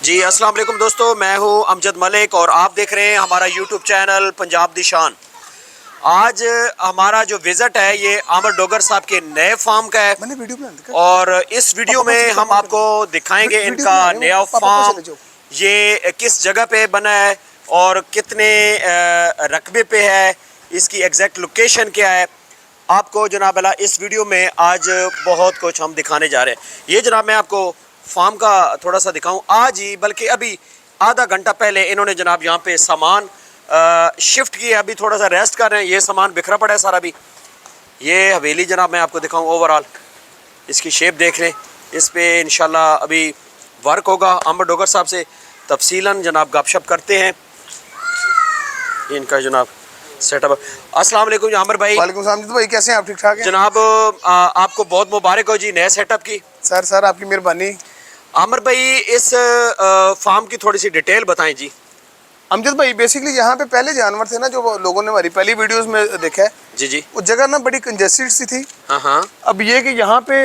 जी अस्सलाम वालेकुम दोस्तों, मैं हूं अमजद मलिक और आप देख रहे हैं हमारा यूट्यूब चैनल पंजाब दी शान। आज हमारा जो विज़िट है ये आमर डोगर साहब के नए फार्म का है और इस वीडियो में हम आपको दिखाएंगे इनका नया फार्म, ये किस जगह पे बना है और कितने रकबे पे है, इसकी एग्जैक्ट लोकेशन क्या है। आपको जनाब अला इस वीडियो में आज बहुत कुछ हम दिखाने जा रहे हैं। ये जनाब मैं आपको फार्म का थोड़ा सा दिखाऊं आज ही, बल्कि अभी आधा घंटा पहले इन्होंने जनाब यहाँ पे सामान शिफ्ट किया, अभी थोड़ा सा रेस्ट कर रहे हैं। ये सामान बिखरा पड़ा है सारा। भी ये हवेली जनाब मैं आपको दिखाऊं ओवरऑल, इसकी शेप देख लें। इस पर इंशाल्लाह अभी वर्क होगा। आमर डोगर साहब से तफसीलन जनाब गपशप करते हैं। इनका जनाब सेटअप। अस्सलाम वालेकुम आमिर भाई। वालेकुम सलाम भाई, कैसे हैं आप? ठीक ठाक हैं जनाब। आपको बहुत मुबारक हो जी नए सेटअप की। सर आपकी मेहरबानी। आमिर भाई इस फार्म की थोड़ी सी डिटेल बताएं जी। अमजद भाई बेसिकली यहाँ पे पहले जानवर थे ना, जो लोगों ने हमारी पहली वीडियोस में देखा है जी जी, वो जगह ना बड़ी कंजेस्टेड सी थी। हाँ। अब ये कि यहाँ पे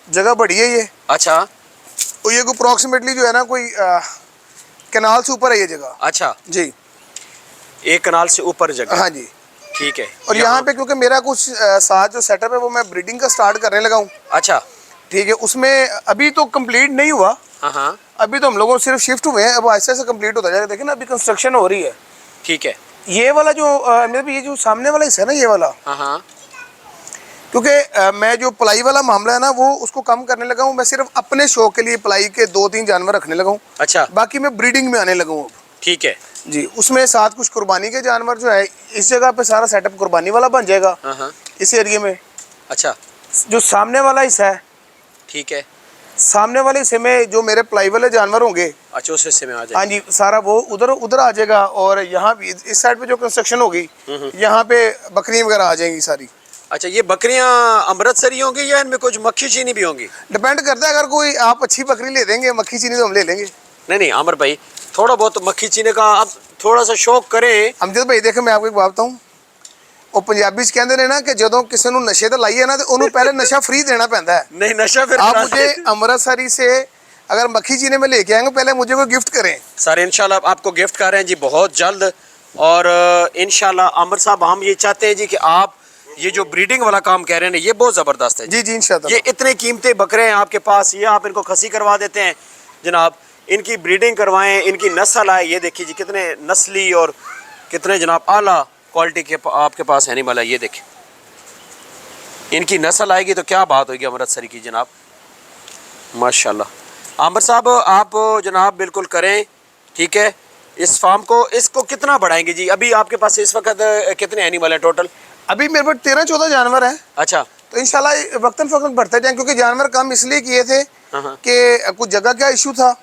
जगह बड़ी है ये। अच्छा। और ये कोई अप्रॉक्सीमेटली जो है ना कोई कैनाल से ऊपर है ये जगह। अच्छा जी, एक कनाल से ऊपर जगह। हाँ जी, ठीक है। और यहाँ पे क्योंकि मेरा कुछ साथ जो सेटअप है वो मैं ब्रीडिंग का स्टार्ट करने लगा हूँ। अच्छा ठीक है, उसमें अभी तो कंप्लीट नहीं हुआ। हाँ, अभी तो हम लोगों सिर्फ शिफ्ट हुए हैं, अब ऐसे ऐसे कंप्लीट होता जाएगा। देखिए ना अभी कंस्ट्रक्शन हो रही है। ठीक है। ये वाला जो ये जो सामने वाला हिस्सा है ना, ये वाला, हाँ, क्योंकि मैं जो पलाई वाला मामला है ना वो उसको कम करने लगा हूँ। मैं सिर्फ अपने शौक के लिए पलाई के 2-3 जानवर रखने लगा हूँ। अच्छा, बाकी मैं ब्रीडिंग में आने लगा हूँ अब। ठीक है जी, उसमें साथ कुछ कुर्बानी के जानवर जो है, इस जगह पे सारा सेटअप कुर्बानी वाला बन जाएगा। हाँ, इस एरिया में। अच्छा जो सामने वाला हिस्सा है, ठीक है। सामने वाले हिस्से में जो मेरे पलाई वाले जानवर होंगे, अच्छा उस हिस्से में आ जाए। हाँ जी, सारा वो उधर आ जाएगा। और यहाँ भी इस साइड पे जो कंस्ट्रक्शन होगी, यहाँ पे बकरियाँ वगैरह आ जाएंगी सारी। अच्छा, ये बकरियां अमृतसरी होंगी या इनमें कुछ मक्खी चीनी भी होंगी? डिपेंड करता है, अगर कोई आप अच्छी बकरी ले देंगे, मक्खी चीनी तो हम ले लेंगे। नहीं आमिर भाई, थोड़ा बहुत मक्खी चीनी का आप थोड़ा सा शौक करें। अमजद भाई देखो मैं आपको एक बात बताऊं, ਉਹ ਪੰਜਾਬੀ ਚ ਕਹਿੰਦੇ ਨੇ ਨਾ कि ਜਦੋਂ ਕਿਸੇ ਨੂੰ ਨਸ਼ੇ ਤੇ ਲਾਈਏ ना तो ਉਹਨੂੰ पहले नशा फ्री देना पैंदा है। नहीं नशा फिर आप मुझे अमृतसरी से अगर मक्खी चीनी में लेके आएंगे, पहले मुझे कोई गिफ्ट करें। सर इंशाल्लाह आपको गिफ्ट कर रहे हैं जी बहुत जल्द। और इंशाल्लाह आमिर साहब हम ये चाहते हैं जी कि आप ये जो ब्रीडिंग वाला काम कह रहे हैं ये बहुत ज़बरदस्त है जी जी इंशाल्लाह। ये इतने कीमती बकरे हैं आपके पास, ये आप इनको खसी करवा देते हैं जनाब, इनकी ब्रीडिंग करवाएं, इनकी नस्ल आए। ये देखिए जी कितने नस्ली और कितने जनाब आला क्वालिटी के आपके पास एनिमल है। ये देखिए इनकी नस्ल आएगी तो क्या बात होगी अमृतसरी की जनाब, माशाल्लाह। आमिर साहब आप जनाब बिल्कुल करें, ठीक है। इस फार्म को इसको कितना बढ़ाएंगे जी? अभी आपके पास इस वक्त कितने एनिमल हैं टोटल? अभी मेरे पास 13-14 जानवर हैं। अच्छा, तो इंशाल्लाह वक्तन फवक्तन बढ़ते जाएंगे, क्योंकि जानवर कम इसलिए किए थे कि कुछ जगह का इशू था।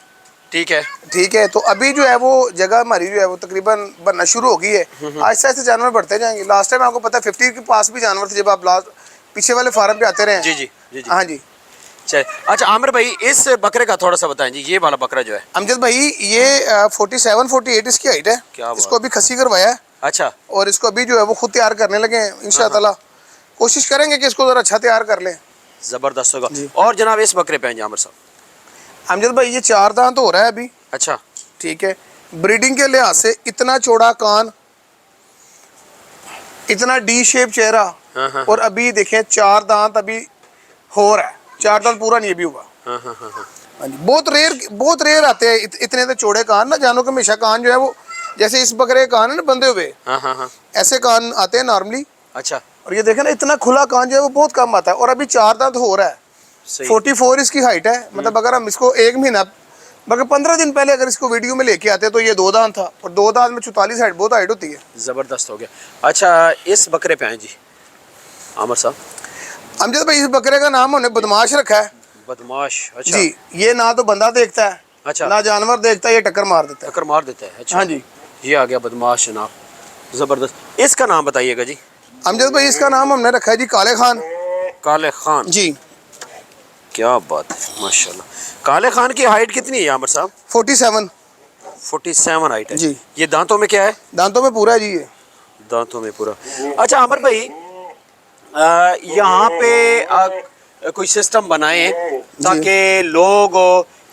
ठीक है। ठीक है, तो अभी जो है वो जगह हमारी जो है वो तकरीबन बनना शुरू हो गई है। आहिस्ता आहिस्ता जानवर बढ़ते जाएंगे। लास्ट टाइम आपको पता है 50 के पास भी जानवर थे जब आप लास्ट पीछे वाले फार्म पे आते रहे। जी जी जी जी, हाँ जी। चलिए अच्छा आमिर भाई इस बकरे का थोड़ा सा बताएं जी। ये वाला बकरा जो है अमजद भाई ये 47-48 इसकी हाइट है। इसको अभी खसी करवाया है। अच्छा, और इसको अभी जो है वो खुद तैयार करने लगे हैं। इंशाअल्लाह कोशिश करेंगे कि इसको जरा अच्छा तैयार कर लें। ज़बरदस्त होगा। और जनाब इस बकरे पे हैं जी आमिर साहब? अमजद भाई ये 4 दांत हो रहा है अभी। अच्छा, ठीक है, ब्रीडिंग के लिहाज से इतना चौड़ा कान, इतना डी शेप चेहरा, और अभी देखें 4 दांत अभी हो रहा है। 4 दांत पूरा नहीं अभी हुआ। हाँ जी, बहुत रेयर आते हैं इतने तो चौड़े कान ना। जानों के हमेशा कान जो है वो जैसे इस बकरे का कान है ना बंधे हुए, ऐसे कान आते हैं नॉर्मली। अच्छा, और ये देखें ना इतना खुला कान जो है वो बहुत कम आता है। और अभी 4 दांत हो रहा है। 44 इसकी हाइट है। मतलब अगर हम इसको 1 महीना मगर 15 दिन पहले अगर इसको वीडियो में लेके आते तो ये 2 दांत था, और 2 दांत में 44 हाइट बहुत हाइट होती है। ज़बरदस्त हो गया। अच्छा इस बकरे पे आए जी आमिर साहब? अमजद भाई इस बकरे का नाम हमने बदमाश रखा है। बदमाश? अच्छा जी, ये ना तो बंदा देखता है, अच्छा, ना जानवर देखता है, ये टक्कर मार देता है। टक्कर मार देता है। अच्छा हाँ जी, ये आ गया बदमाश जनाब, ज़बरदस्त। इसका नाम बताइएगा जी। अमजद भाई इसका नाम हमने रखा है जी काले खान। काले खान जी, क्या बात है माशाल्लाह। काले खान की हाइट कितनी है आमिर साहब? 47 हाइट है जी। ये दांतों में क्या है? दांतों में पूरा है जी ये। दांतों में पूरा। अच्छा आमिर भाई यहाँ पे कोई सिस्टम बनाए ताकि लोग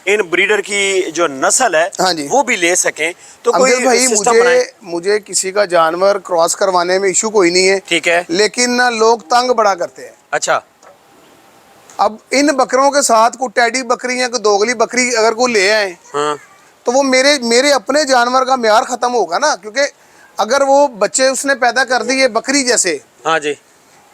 इन ब्रीडर की जो नस्ल है हाँ जी। वो भी ले सकें, तो कोई अमजद भाई सिस्टम बनाएं। मुझे किसी का जानवर क्रॉस करवाने में इशू कोई नहीं है, ठीक है। लेकिन ना लोग तंग बड़ा करते हैं। अच्छा। अब इन बकरों के साथ कोई टैडी बकरी या कोई दोगली बकरी अगर कोई ले आए, हाँ तो वो मेरे अपने जानवर का म्यार खत्म होगा ना, क्योंकि अगर वो बच्चे उसने पैदा कर दिए बकरी जैसे, हाँ जी।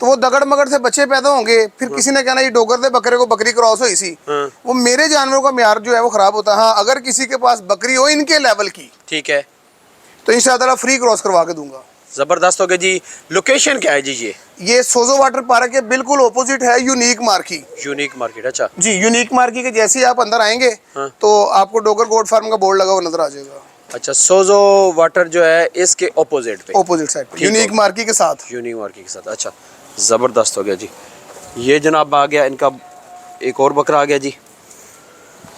तो वो दगड़ मगड़ से बच्चे पैदा होंगे, फिर किसी ने कहना ये डोगर दे बकरे को बकरी क्रॉस हुई सी, हाँ। वो मेरे जानवरों का म्यार जो है वो खराब होता है। हाँ, अगर किसी के पास बकरी हो इनके लेवल की, ठीक है, तो इंशाअल्लाह फ्री क्रॉस करवा के दूंगा। जबरदस्त हो गया जी। लोकेशन क्या है जी? ये सोजो वाटर पार्क के बिल्कुल ऑपोजिट है यूनिक मार्की। Unique market. अच्छा जी, यूनिक मार्की के जैसे ही आप अंदर आएंगे, हाँ। तो आपको डोगर गोट फार्म का बोर्ड लगा हुआ नजर आ जाएगा। अच्छा, सोजो वाटर जो है इसके ऑपोजिट पे, ऑपोजिट साइड पे, यूनिक मार्की के साथ। यूनिक मार्केट के साथ। अच्छा, ज़बरदस्त हो गया जी। ये जनाब आ गया इनका एक और बकरा आ गया जी,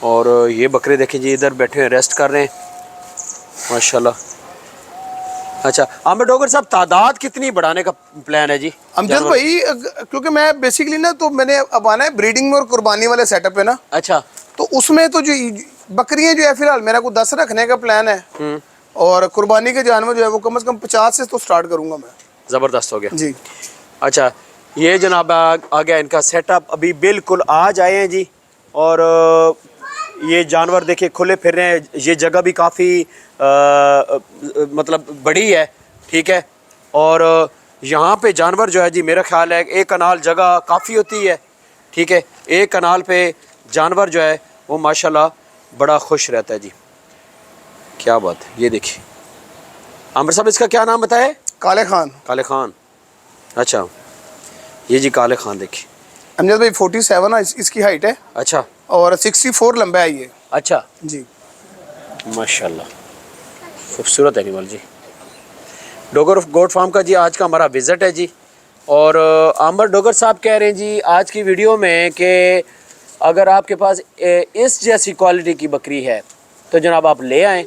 और ये बकरे देखें जी इधर बैठे हैं, रेस्ट कर रहे हैं माशाल्लाह। अच्छा आमिर डोगर साहब, तादाद कितनी बढ़ाने का प्लान है जी? अमजद भाई, क्योंकि मैं बेसिकली ना, तो मैंने अब आना है ब्रीडिंग में और कुर्बानी वाले सेटअप है ना। अच्छा। तो उसमें तो जो बकरियां जो है फिलहाल मेरा को 10 रखने का प्लान है, और कुर्बानी के जानवर जो है वो कम से कम 50 से तो स्टार्ट करूंगा मैं। ज़बरदस्त हो गया जी। अच्छा, ये जनाब आ गया इनका सेटअप, अभी बिल्कुल आज आए हैं जी, और ये जानवर देखिए खुले फिर रहे हैं। ये जगह भी काफ़ी मतलब बड़ी है, ठीक है, और यहाँ पे जानवर जो है जी, मेरा ख्याल है एक कनाल जगह काफ़ी होती है, ठीक है। एक कनाल पे जानवर जो है वो माशाल्लाह बड़ा खुश रहता है जी। क्या बात है। ये देखिए आमिर साहब, इसका क्या नाम बताया? काले खान। काले खान। अच्छा, ये जी काले खान देखिए। अमजद भाई 47 इसकी हाइट है। अच्छा। और 64 लंबा है ये। अच्छा जी, माशाल्लाह, खूबसूरत एनिमल जी। डोगर गोट फार्म का जी आज का हमारा विज़िट है जी, और आमिर डोगर साहब कह रहे हैं जी आज की वीडियो में कि अगर आपके पास इस जैसी क्वालिटी की बकरी है तो जनाब आप ले आएँ,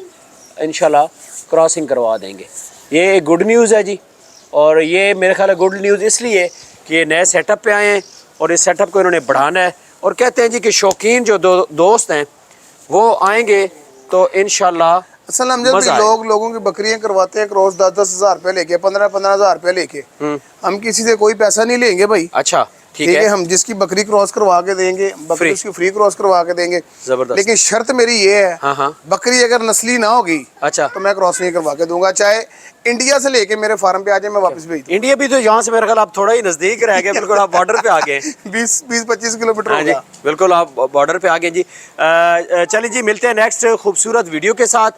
इंशाल्लाह क्रॉसिंग करवा देंगे। ये एक गुड न्यूज़ है जी, और ये मेरे ख्याल है गुड न्यूज़ इसलिए कि ये नए सेटअप पे आए हैं और इस सेटअप को इन्होंने बढ़ाना है, और कहते हैं जी कि शौकीन जो दोस्त हैं वो आएंगे तो इंशाल्लाह असल अमजद भाई लोगों की बकरियां करवाते हैं क्रॉस 10-10 हज़ार रुपये लेके, 15-15 हज़ार रुपये लेके। हम किसी से कोई पैसा नहीं लेंगे भाई। अच्छा, ठीक है। हम जिसकी बकरी क्रॉस करवा के देंगे, बकरी उसकी फ्री क्रॉस करवा के देंगे। जबरदस्त। लेकिन शर्त मेरी ये है, हाँ हाँ, बकरी अगर नस्ली ना होगी, अच्छा, तो मैं क्रॉस नहीं करवा के दूंगा, चाहे इंडिया से लेके मेरे फार्म पे आ जाए, मैं वापस भेज दूं। इंडिया भी तो यहाँ से मेरे ख्याल आप थोड़ा ही नजदीक रह गए, बिल्कुल आप बॉर्डर पे आ गए। 20-25 किलोमीटर हाँ जी, होगा। बिल्कुल आप बॉर्डर पे आ गए जी। चलिए जी, मिलते हैं नेक्स्ट खूबसूरत वीडियो के साथ।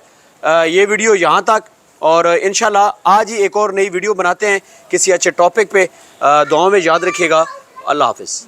ये वीडियो यहाँ तक, और इंशाल्लाह आज ही एक और नई वीडियो बनाते हैं किसी अच्छे टॉपिक पे। दुआ में याद रखिएगा। अल्लाह हाफिज़।